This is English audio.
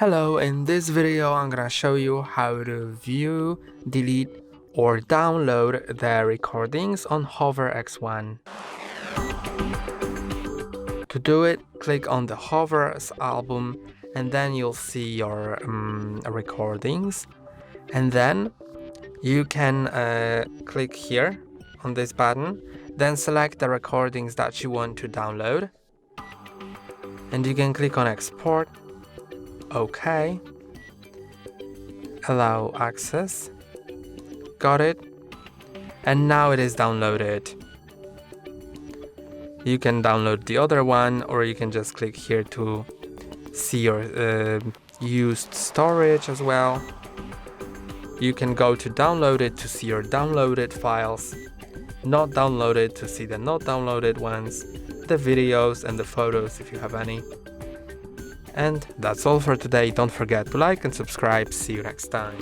Hello, in this video I'm gonna show you how to view, delete or download the recordings on HOVERAir X1. To do it, click on the HOVER's album and then you'll see your recordings, and then you can click here on this button, then select the recordings that you want to download and you can click on export. OK, allow access, got it, and now it is downloaded. You can download the other one, or you can just click here to see your used storage as well. You can go to download it to see your downloaded files, not downloaded to see the not downloaded ones, the videos and the photos if you have any. And that's all for today. Don't forget to like and subscribe. See you next time.